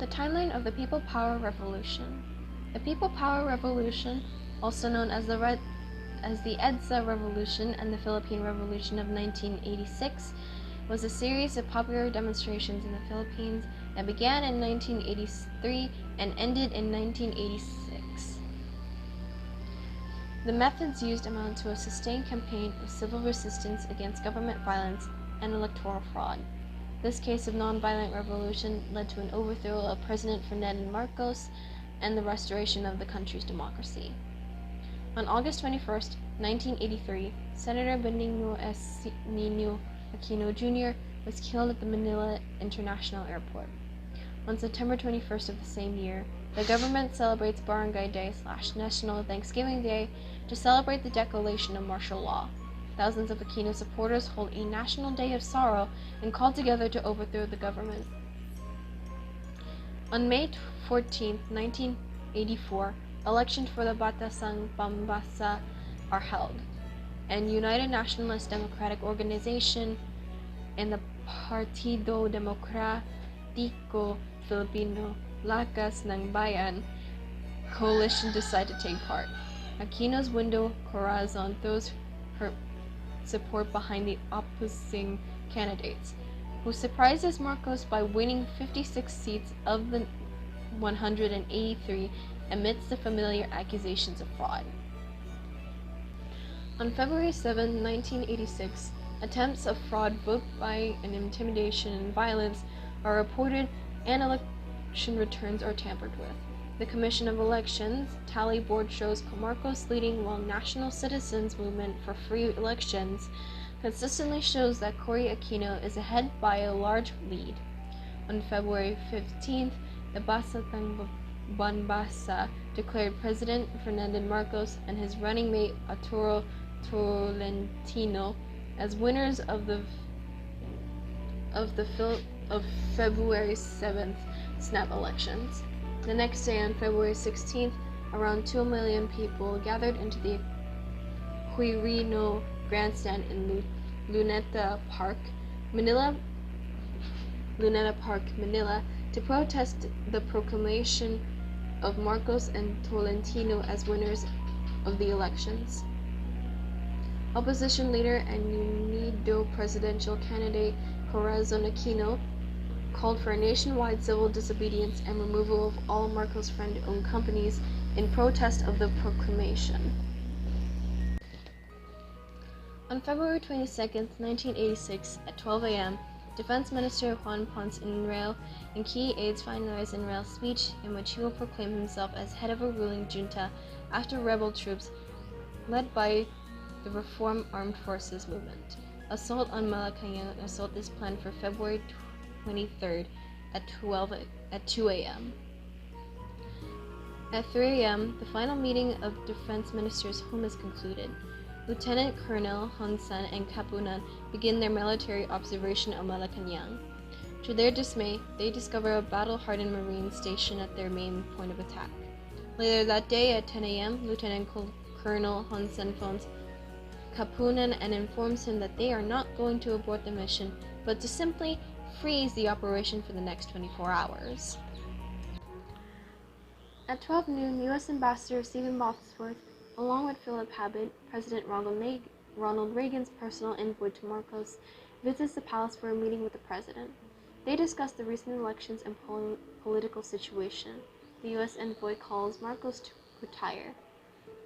The timeline of the People Power Revolution. The People Power Revolution, also known as the EDSA Revolution and the Philippine Revolution of 1986, was a series of popular demonstrations in the Philippines that began in 1983 and ended in 1986. The methods used amount to a sustained campaign of civil resistance against government violence and electoral fraud. This case of nonviolent revolution led to an overthrow of President Ferdinand Marcos and the restoration of the country's democracy. On August 21, 1983, Senator Benigno S. Nino Aquino Jr. was killed at the Manila International Airport. On September 21st of the same year, the government celebrates Barangay Day/National Thanksgiving Day to celebrate the declaration of martial law. Thousands of Aquino supporters hold a national day of sorrow and call together to overthrow the government. On May 14, 1984, elections for the Batasang Pambasa are held, and United Nationalist Democratic Organization and the Partido Demokratiko Filipino Lakas ng Bayan coalition decide to take part. Aquino's Window Corazon throws her support behind the opposing candidates, who surprises Marcos by winning 56 seats of the 183 amidst the familiar accusations of fraud. On February 7, 1986, attempts of fraud, vote buying, and intimidation and violence are reported, and election returns are tampered with. The Commission of Elections tally board shows Marcos leading, while National Citizens Movement for Free Elections consistently shows that Cory Aquino is ahead by a large lead. On February 15th, the Batasang Pambasa declared President Ferdinand Marcos and his running mate Arturo Tolentino as winners of February 7th snap elections. The next day, on February 16th, around 2 million people gathered into the Quirino Grandstand in Luneta Park, Manila, to protest the proclamation of Marcos and Tolentino as winners of the elections. Opposition leader and Unido presidential candidate Corazon Aquino called for a nationwide civil disobedience and removal of all Marcos' friend-owned companies in protest of the proclamation. On February 22, 1986, at 12 a.m., Defense Minister Juan Ponce Enrile and key aides finalized Enrile's speech in which he will proclaim himself as head of a ruling junta after rebel troops, led by the Reform Armed Forces movement. Assault on Malacanang assault is planned for February 23rd at 2 a.m. At 3 a.m., the final meeting of Defense Ministers whom is concluded. Lieutenant Colonel Honsan and Kapunan begin their military observation of Malacanang. To their dismay, they discover a battle-hardened Marine station at their main point of attack. Later that day at 10 a.m., Lieutenant Colonel Honsan phones Kapunan and informs him that they are not going to abort the mission, but to simply freeze the operation for the next 24 hours. At 12 noon, U.S. Ambassador Stephen Bosworth, along with Philip Habit, President Ronald Reagan's personal envoy to Marcos, visits the palace for a meeting with the president. They discuss the recent elections and political situation. The U.S. envoy calls Marcos to retire.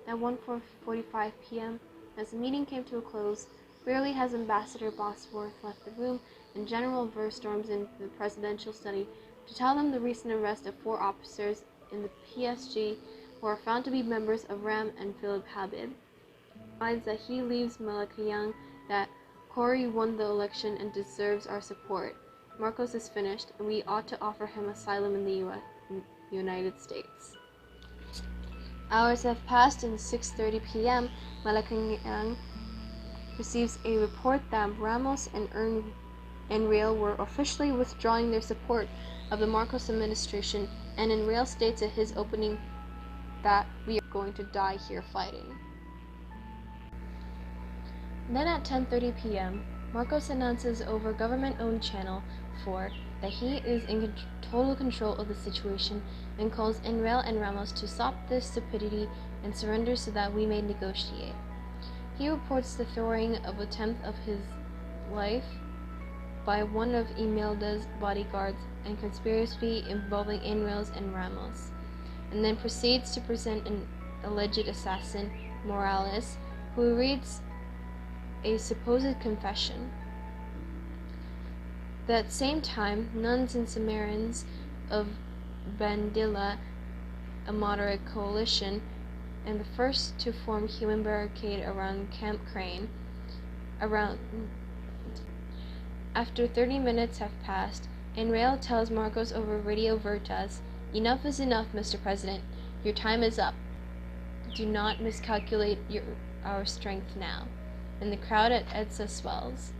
At 1:45 p.m., as the meeting came to a close, barely has Ambassador Bosworth left the room, and General Burr storms into the presidential study to tell them the recent arrest of 4 officers in the PSG who are found to be members of RAM and Philip Habib. Finds that he leaves Malacanang, that Cory won the election and deserves our support. Marcos is finished, and we ought to offer him asylum in the United States. Hours have passed, and 6:30 p.m., Malacanang receives a report that Ramos and Enrile were officially withdrawing their support of the Marcos administration, and Enrile states at his opening that we are going to die here fighting. Then at 10:30 p.m., Marcos announces over government-owned Channel 4 that he is in total control of the situation and calls Enrail and Ramos to stop this stupidity and surrender so that we may negotiate. He reports the throwing of a tenth of his life by one of Imelda's bodyguards and conspiracy involving Enrail's and Ramos, and then proceeds to present an alleged assassin, Morales, who reads a supposed confession. That same time, nuns and Samaritans of Bandila, a moderate coalition, and the first to form human barricade around Camp Crane. After 30 minutes have passed, Enrail tells Marcos over Radio Veritas, "Enough is enough, Mr. President. Your time is up. Do not miscalculate our strength now." And the crowd at EDSA swells.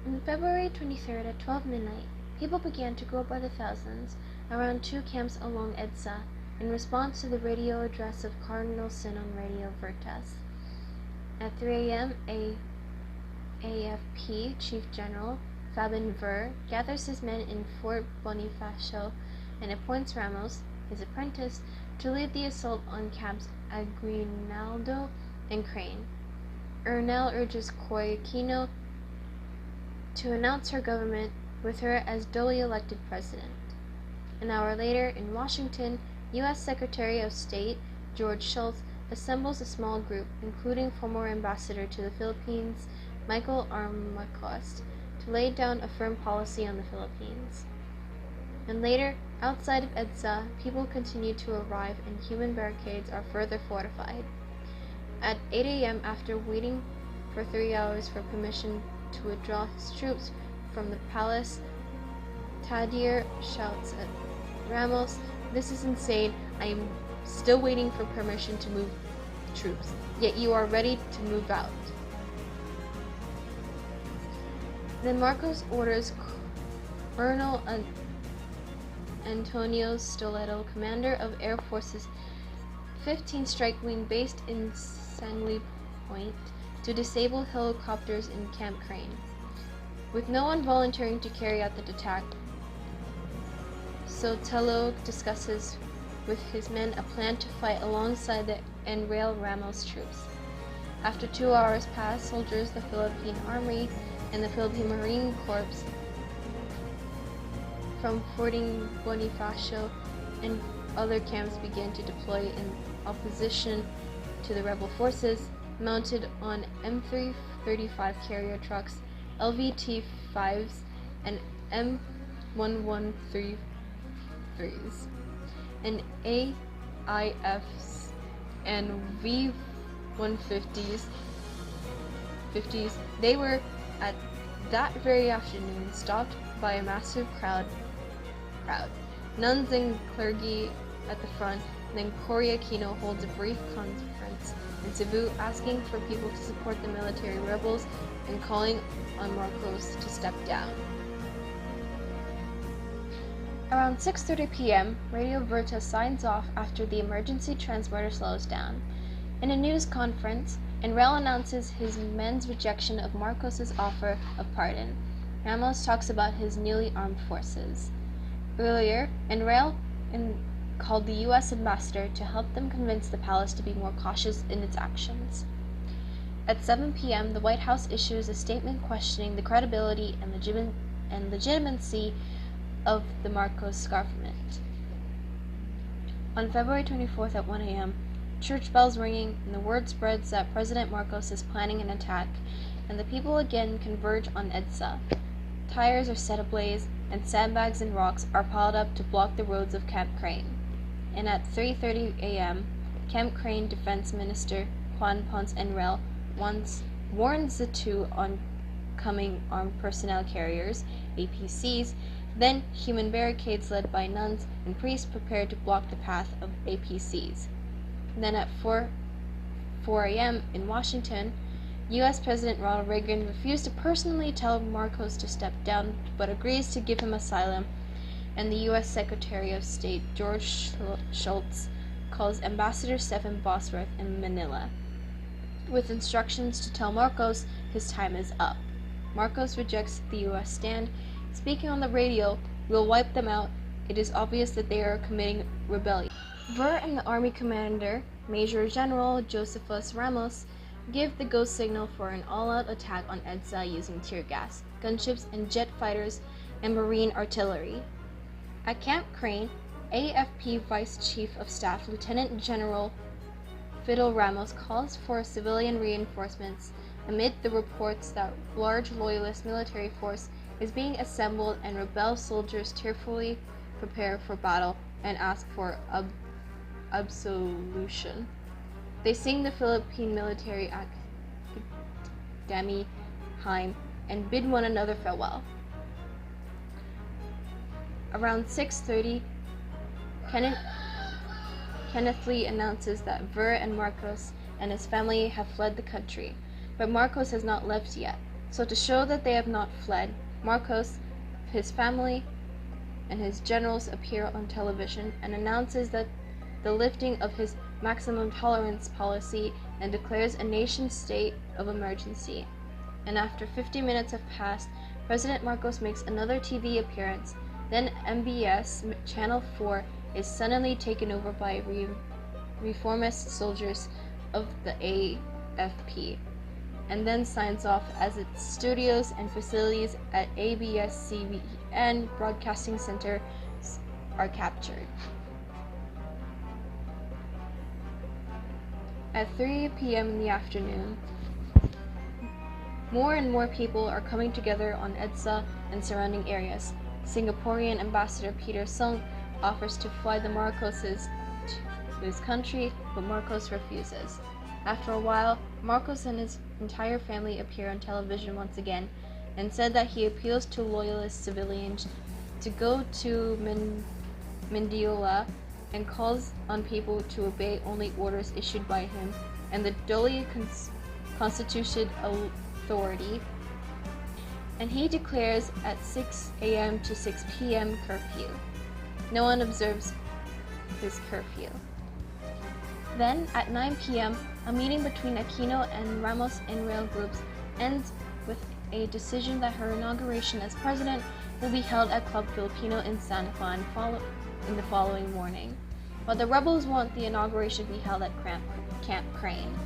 On February 23rd at 12 midnight, people began to go up by the thousands around two camps along EDSA in response to the radio address of Cardinal Sin on Radio Veritas. At 3 a.m., AFP Chief General Fabian Ver gathers his men in Fort Bonifacio and appoints Ramos, his apprentice, to lead the assault on camps Aguinaldo and Crane. Ernell urges Coyquino to announce her government with her as duly elected president. An hour later, in Washington, U.S. Secretary of State George Shultz assembles a small group, including former ambassador to the Philippines Michael Armacost, to lay down a firm policy on the Philippines. And later, outside of EDSA, people continue to arrive and human barricades are further fortified. At 8 a.m., after waiting for 3 hours for permission to withdraw his troops from the palace, Tadier shouts at Ramos, "This is insane. I am still waiting for permission to move troops, yet you are ready to move out." Then Marcos orders Colonel Antonio Stoleto, commander of Air Force's 15th Strike Wing based in Sangley Point, to disable helicopters in Camp Crane. With no one volunteering to carry out the attack, Sotelo discusses with his men a plan to fight alongside the Enrail Ramos troops. After 2 hours pass, soldiers, the Philippine Army, and the Philippine Marine Corps from Fort Bonifacio and other camps began to deploy in opposition to the rebel forces, mounted on M335 carrier trucks, LVT-5s, and M1133s, and AIFs and V150s. They were, at that very afternoon, stopped by a massive crowd. Nuns and clergy at the front. Then Coyquino holds a brief conference in Cebu, asking for people to support the military rebels and calling on Marcos to step down. Around 6:30 p.m., Radio Veritas signs off after the emergency transmitter slows down. In a news conference, Enrail announces his men's rejection of Marcos's offer of pardon. Ramos talks about his newly armed forces. Earlier, Enrail called the U.S. ambassador to help them convince the palace to be more cautious in its actions. At 7 p.m., the White House issues a statement questioning the credibility and legitimacy of the Marcos government. On February 24th at 1 a.m., church bells ringing, and the word spreads that President Marcos is planning an attack, and the people again converge on EDSA. Tires are set ablaze, and sandbags and rocks are piled up to block the roads of Camp Crane. And at 3:30 a.m., Camp Crane Defense Minister Juan Ponce Enrail warns the two oncoming armed personnel carriers, APCs, then human barricades led by nuns and priests prepare to block the path of APCs. Then at 4 a.m. in Washington, U.S. President Ronald Reagan refused to personally tell Marcos to step down, but agrees to give him asylum, and the U.S. Secretary of State George Shultz calls Ambassador Stephen Bosworth in Manila, with instructions to tell Marcos his time is up. Marcos rejects the U.S. stand, speaking on the radio, "We'll wipe them out. It is obvious that they are committing rebellion." Ver and the Army commander, Major General Josephus Ramos, give the go signal for an all-out attack on EDSA using tear gas, gunships, and jet fighters and marine artillery. At Camp Crane, AFP Vice Chief of Staff Lieutenant General Fidel Ramos calls for civilian reinforcements amid the reports that large loyalist military force is being assembled and rebel soldiers tearfully prepare for battle and ask for absolution. They sing the Philippine military Academy hymn and bid one another farewell. Around 6:30, Kenneth Lee announces that Ver and Marcos and his family have fled the country, but Marcos has not left yet. So to show that they have not fled, Marcos, his family, and his generals appear on television and announces that the lifting of his maximum tolerance policy and declares a nation-state of emergency. And after 50 minutes have passed, President Marcos makes another TV appearance. Then MBS Channel 4 is suddenly taken over by reformist soldiers of the AFP, and then signs off as its studios and facilities at ABS-CBN Broadcasting Center are captured. At 3 p.m. in the afternoon, more and more people are coming together on EDSA and surrounding areas. Singaporean Ambassador Peter Sung offers to fly the Marcoses to his country, but Marcos refuses. After a while, Marcos and his entire family appear on television once again and said that he appeals to loyalist civilians to go to Mendiola and calls on people to obey only orders issued by him and the duly constituted authority, and he declares at 6 a.m. to 6 p.m. curfew. No one observes his curfew. Then, at 9 p.m., a meeting between Aquino and Ramos and rail groups ends with a decision that her inauguration as president will be held at Club Filipino in San Juan in the following morning, but the rebels want the inauguration to be held at Camp Crane.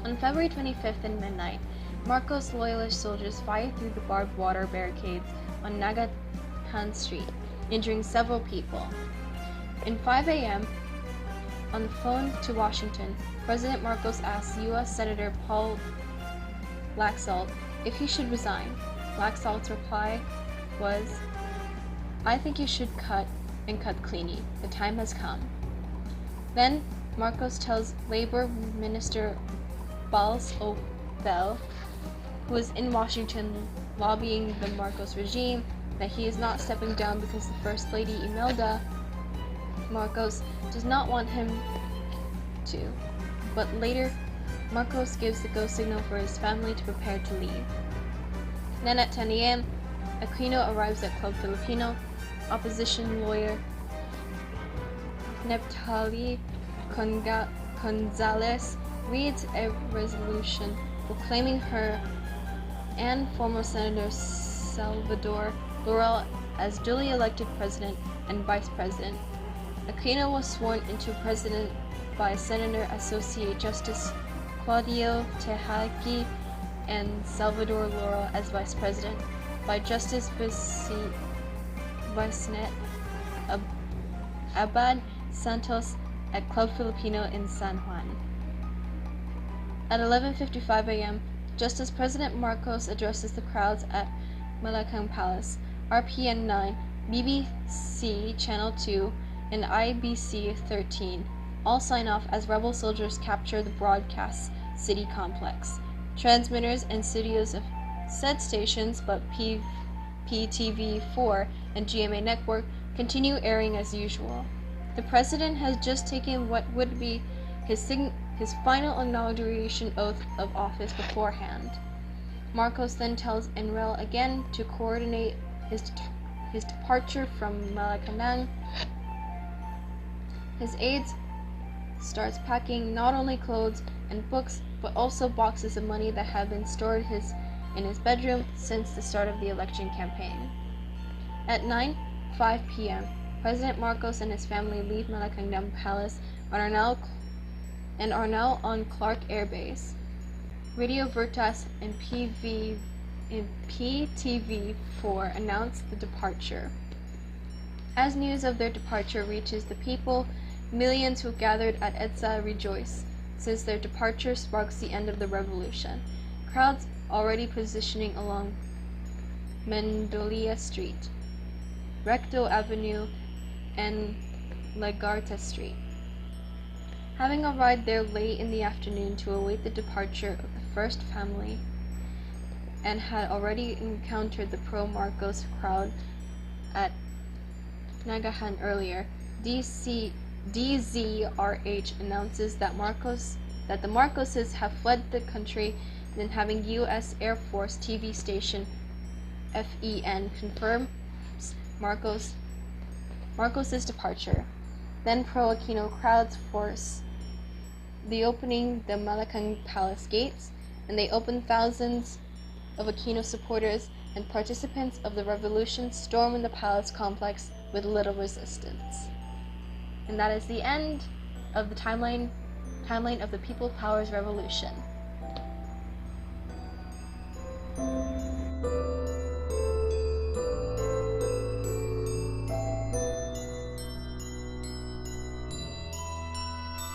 On February 25th at midnight, Marcos loyalist soldiers fire through the barbed water barricades on Nagatan Street, injuring several people. In 5 a.m., on the phone to Washington, President Marcos asks U.S. Senator Paul Laxalt if he should resign. Laxalt's reply was, "I think you should cut cleanly. The time has come." Then Marcos tells Labor Minister Bals Othel, who is in Washington lobbying the Marcos regime, that he is not stepping down because the First Lady Imelda Marcos does not want him to. But later, Marcos gives the go signal for his family to prepare to leave. Then at 10 a.m., Aquino arrives at Club Filipino. Opposition lawyer Neptali Gonzalez reads a resolution proclaiming her and former Senator Salvador Laurel as duly elected president and vice president. Aquino was sworn into president by Senator Associate Justice Claudio Tejaki and Salvador Laurel as vice president by Justice Vicente Abad Santos at Club Filipino in San Juan. At 11:55 a.m., just as President Marcos addresses the crowds at Malacan Palace, RPN 9, BBC Channel 2, and IBC 13 all sign off as rebel soldiers capture the broadcast city complex. Transmitters and studios of said stations, but PTV4 and GMA Network continue airing as usual. The president has just taken what would be his final inauguration oath of office beforehand. Marcos then tells Enrel again to coordinate his departure from Malacanang. His aides starts packing not only clothes and books, but also boxes of money that have been stored in his bedroom since the start of the election campaign. At 9:05 p.m., President Marcos and his family leave Malacanang Palace and are now on Clark Air Base. Radio Veritas and PTV4 announced the departure. As news of their departure reaches the people, millions who gathered at EDSA rejoice, since their departure sparks the end of the revolution. Crowds already positioning along Mendolia Street, Recto Avenue, and Legarta Street. Having arrived there late in the afternoon to await the departure of the first family, and had already encountered the pro-Marcos crowd at Nagahan earlier, DZRH announces that the Marcoses have fled the country, and having U.S. Air Force TV station FEN confirms Marcos's departure. Then pro-Aquino crowds force the opening the Malacanang Palace gates, and they open. Thousands of Aquino supporters and participants of the revolution storm the palace complex with little resistance. And that is the end of the timeline of the People Powers Revolution.